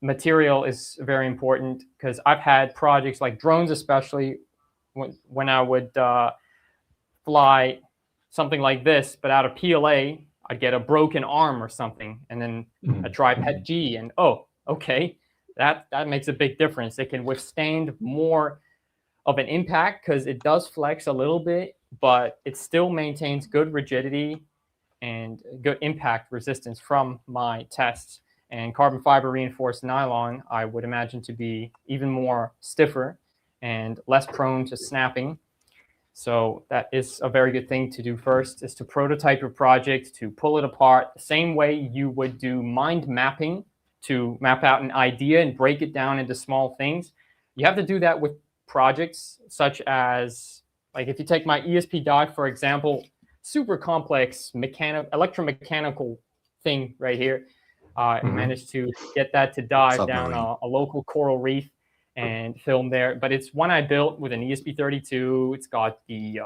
material is very important because I've had projects like drones, especially when I would fly something like this, but out of PLA, I'd get a broken arm or something, and then I try PETG, and oh, okay, that makes a big difference. It can withstand more of an impact because it does flex a little bit, but it still maintains good rigidity and good impact resistance from my tests. And carbon fiber reinforced nylon, I would imagine to be even more stiffer and less prone to snapping. So that is a very good thing to do first, is to prototype your project, to pull it apart the same way you would do mind mapping to map out an idea and break it down into small things. You have to do that with projects such as, like if you take my ESP die, for example, super complex electromechanical thing right here. I managed to get that to dive down a local coral reef and film there. But it's one I built with an ESP32. It's got the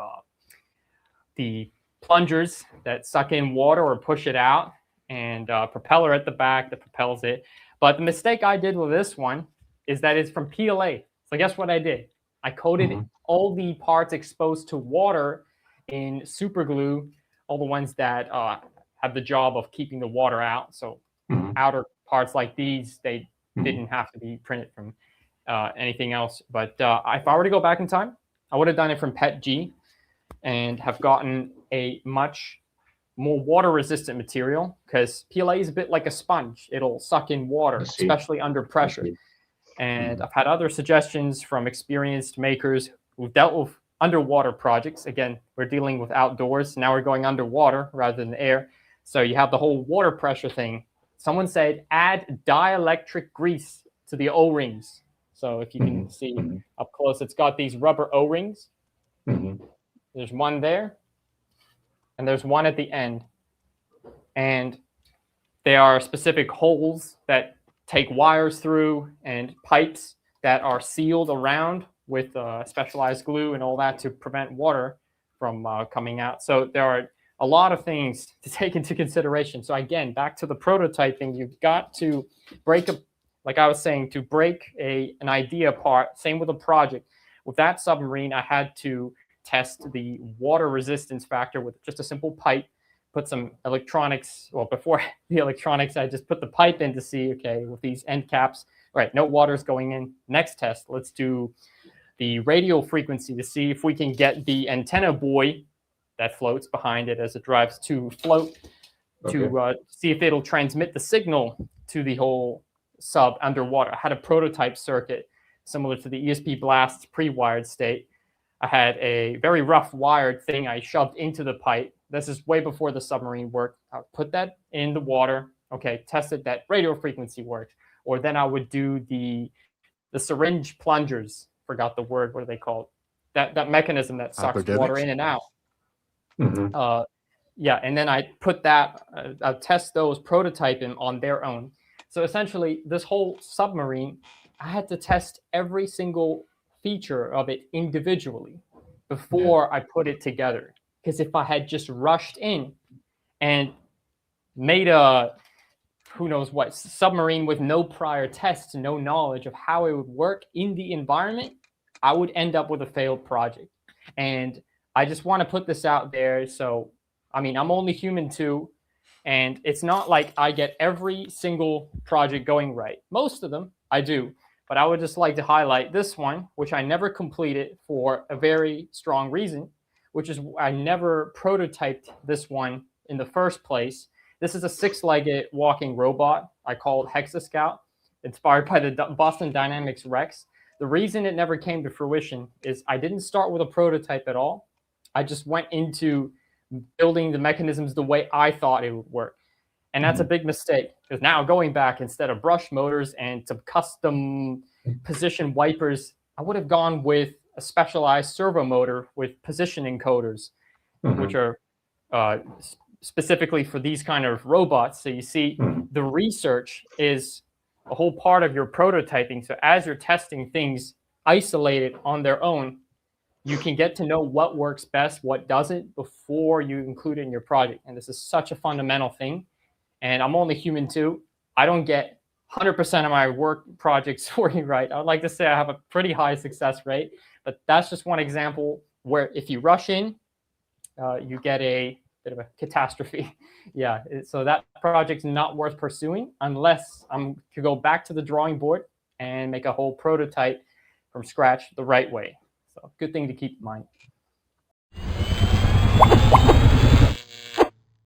plungers that suck in water or push it out, and propeller at the back that propels it. But the mistake I did with this one is that it's from PLA. So guess what I did? I coated all the parts exposed to water in super glue, all the ones that have the job of keeping the water out. So outer parts like these, they didn't have to be printed from anything else. But if I were to go back in time, I would have done it from PETG and have gotten a much more water resistant material, because PLA is a bit like a sponge. It'll suck in water, especially under pressure. And I've had other suggestions from experienced makers who've dealt with underwater projects. Again, we're dealing with outdoors. Now we're going underwater rather than air. So you have the whole water pressure thing. Someone said add dielectric grease to the O-rings. So if you can see up close, it's got these rubber O-rings. There's one there, and there's one at the end. And there are specific holes that take wires through and pipes that are sealed around with specialized glue and all that to prevent water from coming out. So there are a lot of things to take into consideration. So again, back to the prototyping, you've got to break like I was saying, to break an idea apart. Same with a project. With that submarine, I had to test the water resistance factor with just a simple pipe, put some electronics. Well, before the electronics, I just put the pipe in to see, okay, with these end caps, right, no water's going in. Next test, let's do the radio frequency to see if we can get the antenna buoy that floats behind it as it drives to float, to see if it'll transmit the signal to the whole sub underwater. I had a prototype circuit similar to the ESP Blast's pre-wired state. I had a very rough wired thing I shoved into the pipe. This is way before the submarine worked. I would put that in the water. Okay, tested that radio frequency worked. Or then I would do the syringe plungers. Forgot the word. What are they called? That mechanism that sucks water in and out. Yeah, and then I put that. I test those, prototype them on their own. So essentially, this whole submarine, I had to test every single feature of it individually before I put it together. Because if I had just rushed in and made a, who knows what, submarine with no prior tests, no knowledge of how it would work in the environment, I would end up with a failed project. And I just want to put this out there. So, I mean, I'm only human too. And it's not like I get every single project going right. Most of them I do. But I would just like to highlight this one, which I never completed for a very strong reason, which is I never prototyped this one in the first place. This is a 6-legged walking robot I call it Hexascout, inspired by the Boston Dynamics Rex. The reason it never came to fruition is I didn't start with a prototype at all. I just went into building the mechanisms the way I thought it would work. And that's a big mistake, because now going back, instead of brush motors and some custom position wipers, I would have gone with a specialized servo motor with position encoders, which are specifically for these kind of robots. So you see, the research is a whole part of your prototyping. So as you're testing things isolated on their own, you can get to know what works best, what doesn't, before you include it in your project. And this is such a fundamental thing. And I'm only human too. I don't get 100% of my work projects working right. I would like to say I have a pretty high success rate, but that's just one example where if you rush in, you get a bit of a catastrophe. Yeah, so that project's not worth pursuing unless I'm to go back to the drawing board and make a whole prototype from scratch the right way. So good thing to keep in mind.